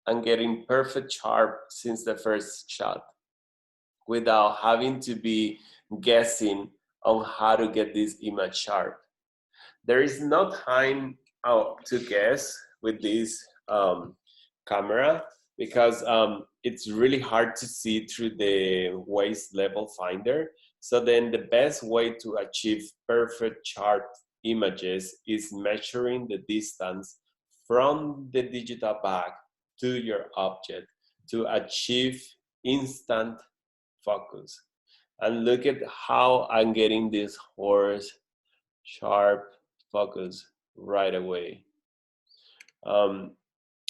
and getting perfect sharp since the first shot without having to be guessing on how to get this image sharp. There is no time to guess with this camera because it's really hard to see through the waist level finder. So then the best way to achieve perfect sharp images is measuring the distance from the digital bag to your object to achieve instant focus. And look at how I'm getting this horse sharp focus right away. And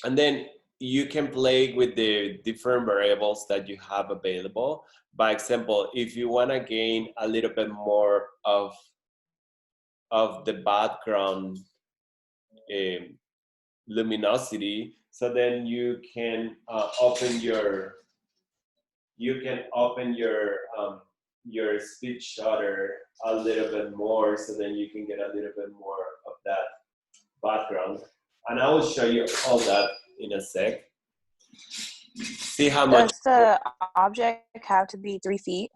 then you can play with the different variables that you have available. By example, if you want to gain a little bit more of the background luminosity, so then you can open your speed shutter a little bit more, so then you can get a little bit more of that background. And I will show you all that in a sec. See how much. Does the object have to be 3 feet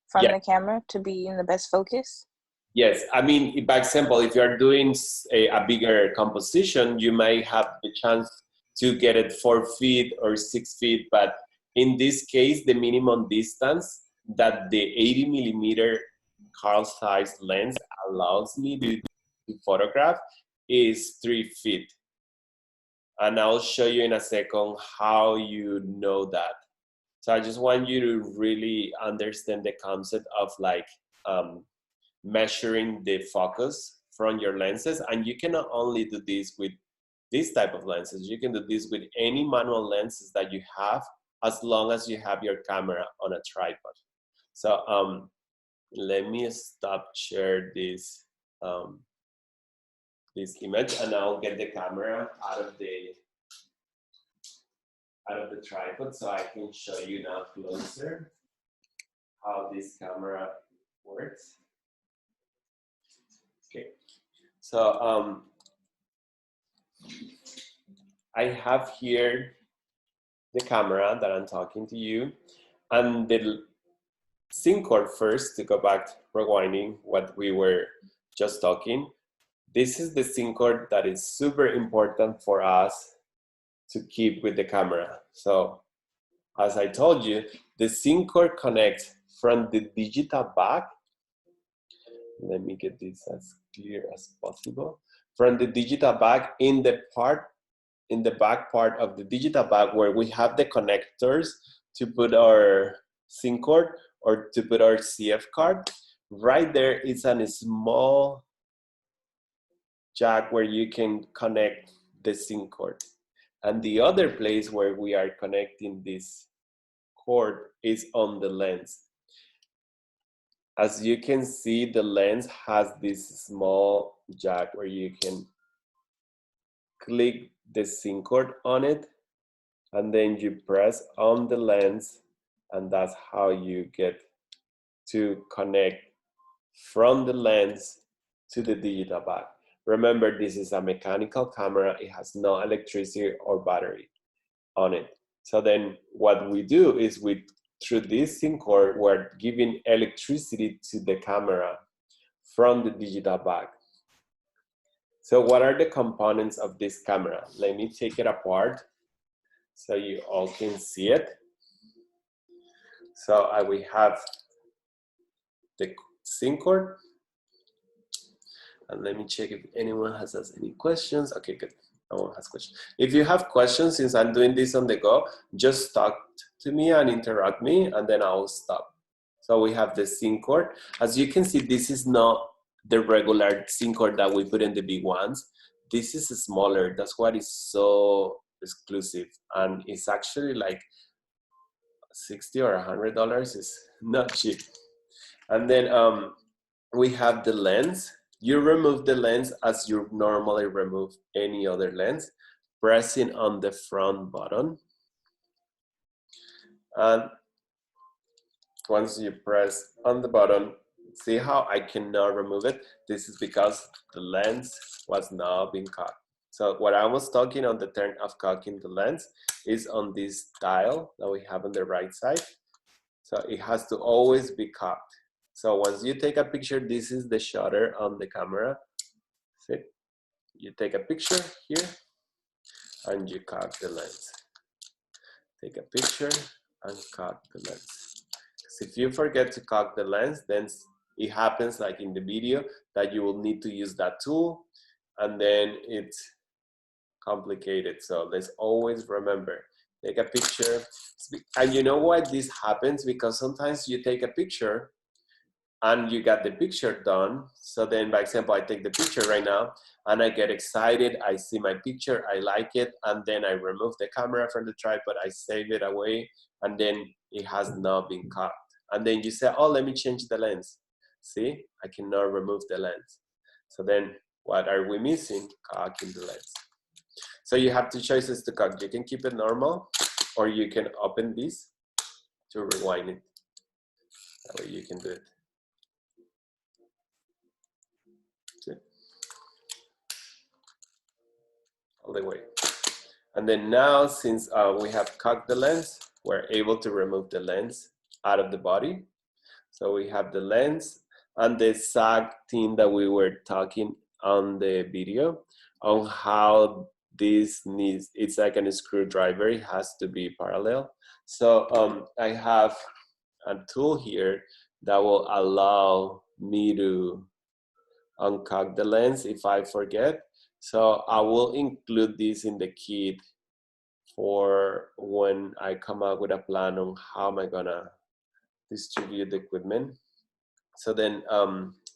from the camera to be in the best focus? Yes, I mean, by example, if you're doing a bigger composition, you may have the chance to get it 4 feet or 6 feet, but in this case, the minimum distance that the 80 millimeter Carl Zeiss lens allows me to photograph is 3 feet. And I'll show you in a second how you know that. So I just want you to really understand the concept of like measuring the focus from your lenses. And you cannot only do this with this type of lenses, you can do this with any manual lenses that you have, as long as you have your camera on a tripod. So let me stop share this this image, and I'll get the camera out of the tripod so I can show you now closer how this camera works. Okay, so I have here the camera that I'm talking to you, and the SIM cord first, to go back, rewinding what we were just talking. This is the SIM cord that is super important for us to keep with the camera. So as I told you, the SIM cord connects from the digital bag. Let me get this as clear as possible. From the digital bag in the back part of the digital bag where we have the connectors to put our SIM cord or to put our CF card. Right there is a small jack where you can connect the SIM cord. And the other place where we are connecting this cord is on the lens. As you can see, the lens has this small jack where you can click the SIM cord on it, and then you press on the lens, and that's how you get to connect from the lens to the digital bag. Remember, this is a mechanical camera. It has no electricity or battery on it. So then what we do is through this SIM cord, we're giving electricity to the camera from the digital bag. So what are the components of this camera? Let me take it apart so you all can see it. So we have the SIM cord. And let me check if anyone has any questions. Okay, good. No one has questions. If you have questions, since I'm doing this on the go, just talk to me and interrupt me, and then I'll stop. So we have the SIM cord. As you can see, this is not the regular SIM cord that we put in the big ones. This is smaller. That's what is so exclusive. And it's actually like $60 or $100. It's not cheap. And then we have the lens. You remove the lens as you normally remove any other lens, pressing on the front button. And once you press on the button, see how I cannot remove it? This is because the lens was now being cut. So what I was talking on the turn of cocking the lens is on this dial that we have on the right side. So it has to always be cocked. So once you take a picture, this is the shutter on the camera. See? You take a picture here and you cock the lens. Take a picture and cock the lens. Because if you forget to cock the lens, then it happens like in the video that you will need to use that tool, and then it's complicated. So let's always remember, take a picture. And you know why this happens? Because sometimes you take a picture and you got the picture done. So then, by example, I take the picture right now and I get excited. I see my picture, I like it, and then I remove the camera from the tripod, I save it away, and then it has not been caught. And then you say, oh, let me change the lens. See, I cannot remove the lens. So then what are we missing? Cocking the lens. So you have two choices to cock. You can keep it normal, or you can open this to rewind it. That way you can do it. All the way. And then now, since we have cocked the lens, we're able to remove the lens out of the body. So we have the lens and the sag thing that we were talking on the video on how this needs, it's like a screwdriver, it has to be parallel. So I have a tool here that will allow me to uncock the lens if I forget. So I will include this in the kit for when I come up with a plan on how am I gonna distribute the equipment. So then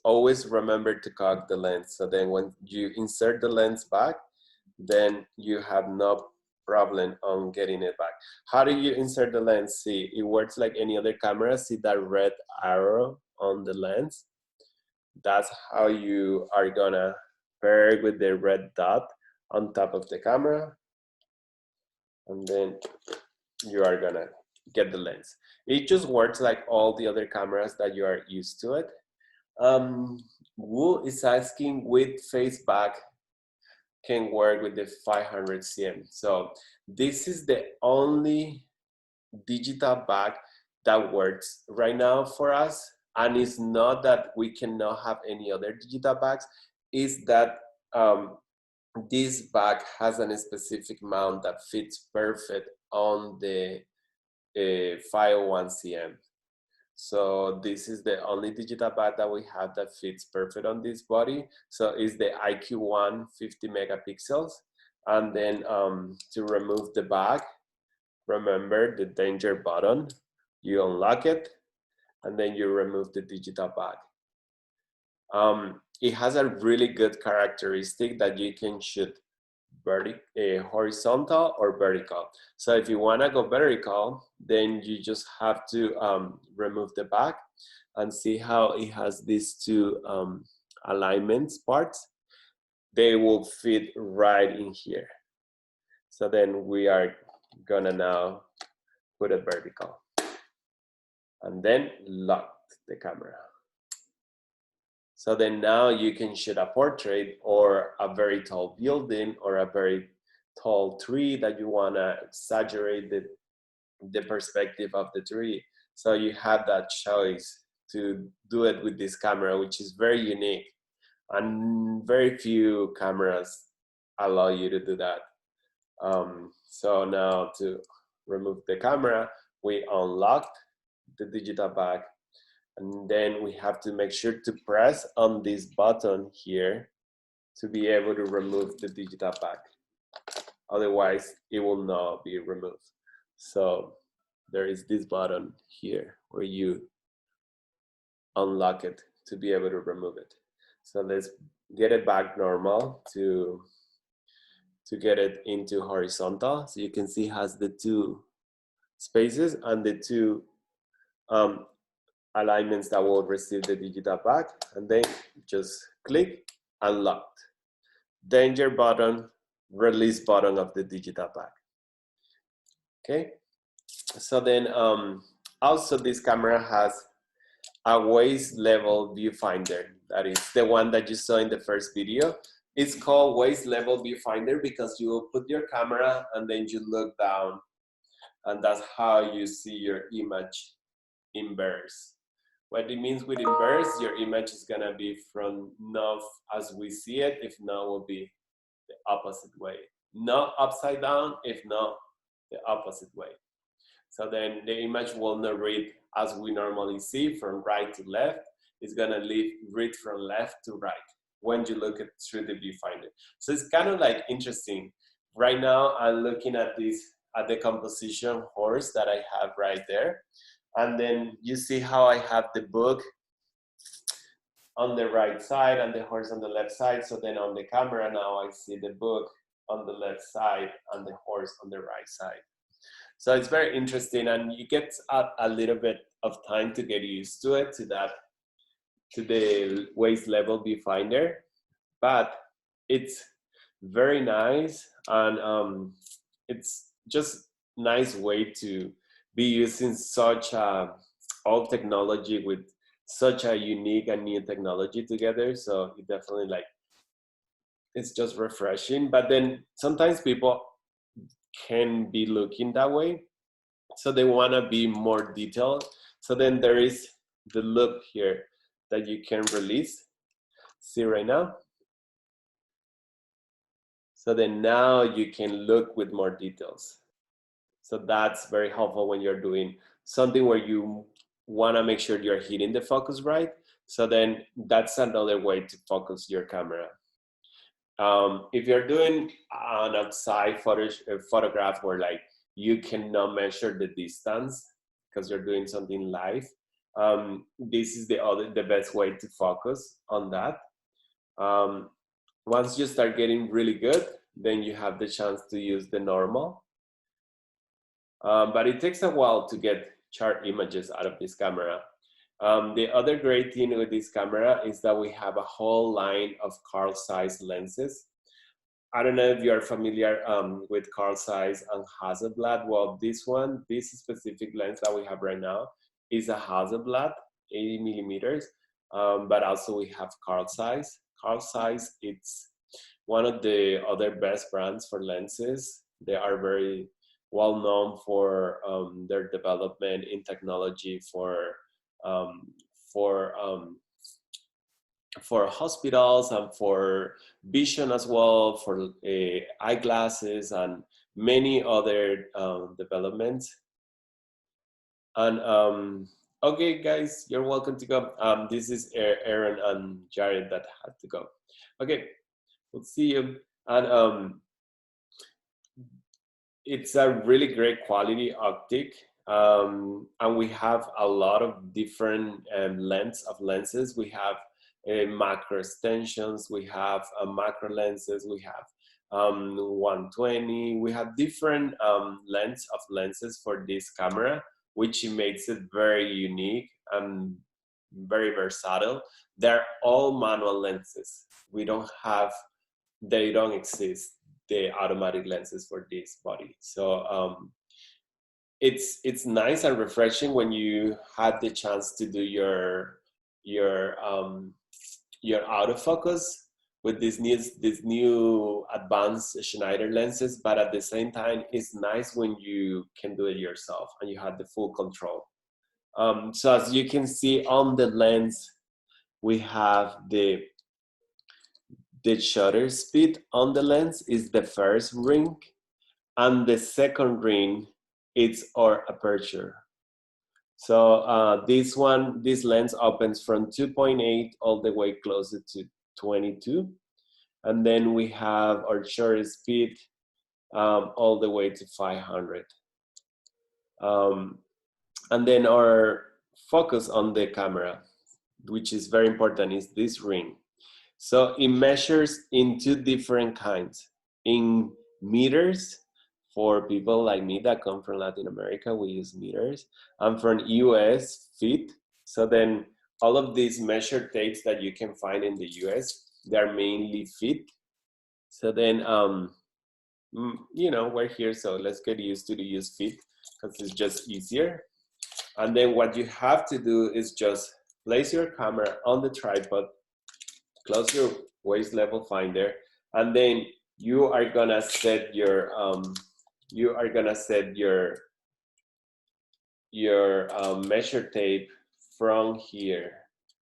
always remember to cock the lens. So then when you insert the lens back, then you have no problem on getting it back. How do you insert the lens? See, it works like any other camera. See that red arrow on the lens? That's how you are gonna pair with the red dot on top of the camera. And then you are gonna get the lens. It just works like all the other cameras that you are used to it. Wu is asking with face back can work with the 500 cm. So this is the only digital back that works right now for us. And it's not that we cannot have any other digital bags, it's that this bag has a specific mount that fits perfect on the 501 cm. So this is the only digital bag that we have that fits perfect on this body. So it's the IQ1 50 megapixels. And then to remove the bag, remember the danger button. You unlock it, and then you remove the digital bag. It has a really good characteristic that you can shoot horizontal or vertical. So if you want to go vertical, then you just have to remove the back and see how it has these two alignments parts. They will fit right in here. So then we are gonna now put it vertical and then lock the camera. So then now you can shoot a portrait or a very tall building or a very tall tree that you want to exaggerate the perspective of the tree. So you have that choice to do it with this camera, which is very unique. And very few cameras allow you to do that. So now to remove the camera, we unlocked the digital bag. And then we have to make sure to press on this button here to be able to remove the digital bag. Otherwise, it will not be removed. So there is this button here where you unlock it to be able to remove it. So let's get it back normal to get it into horizontal. So you can see it has the two spaces and the two alignments that will receive the digital bag, and then just click unlocked. Danger button, release button of the digital bag. Okay, so then also this camera has a waist level viewfinder. That is the one that you saw in the first video. It's called waist level viewfinder because you will put your camera and then you look down, and that's how you see your image inverse. What it means with inverse, your image is gonna be from north as we see it. If not, will be the opposite way. Not upside down, if not the opposite way. So then the image will not read as we normally see from right to left. It's gonna read from left to right when you look at through the viewfinder. So it's kind of like interesting. Right now I'm looking at the composition horse that I have right there. And then you see how I have the book on the right side and the horse on the left side. So then on the camera now I see the book on the left side and the horse on the right side. So it's very interesting, and you get a little bit of time to get used to it, to the waist level viewfinder, but it's very nice, and it's just nice way to be using such old technology with such a unique and new technology together. So it definitely like, it's just refreshing. But then sometimes people can be looking that way, so they want to be more detailed. So then there is the loop here that you can release. See right now? So then now you can look with more details. So that's very helpful when you're doing something where you want to make sure you're hitting the focus right. So then that's another way to focus your camera. If you're doing an outside photograph where like you cannot measure the distance because you're doing something live, this is the best way to focus on that. Once you start getting really good, then you have the chance to use the normal. But it takes a while to get sharp images out of this camera. The other great thing with this camera is that we have a whole line of Carl Zeiss lenses. I don't know if you're familiar with Carl Zeiss and Hasselblad. Well, this specific lens that we have right now is a Hasselblad, 80 millimeters, but also we have Carl Zeiss. Carl Zeiss, it's one of the other best brands for lenses. They are very well known for their development in technology for hospitals and for vision as well, for eyeglasses and many other developments. And okay, guys, you're welcome to go. This is Aaron and Jared that had to go. Okay, we'll see you. And it's a really great quality optic. And we have a lot of different lenses. We have macro extensions, we have macro lenses, we have 120, we have different lenses for this camera, which makes it very unique and very versatile. They're all manual lenses. They don't exist, the automatic lenses for this body. So it's nice and refreshing when you have the chance to do your autofocus with these new advanced Schneider lenses, but at the same time, it's nice when you can do it yourself and you have the full control. So as you can see on the lens, we have the shutter speed on the lens is the first ring, and the second ring is our aperture. So this lens opens from 2.8 all the way closer to 22. And then we have our shutter speed all the way to 500. And then our focus on the camera, which is very important, is this ring. So it measures in two different kinds. In meters, for people like me that come from Latin America, we use meters. I'm from US, feet. So then all of these measure tapes that you can find in the US, they're mainly feet. So then, we're here, so let's get used to use feet because it's just easier. And then what you have to do is just place your camera on the tripod, close your waist level finder, And then you are gonna set your measure tape from here.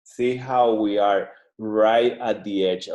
See how we are right at the edge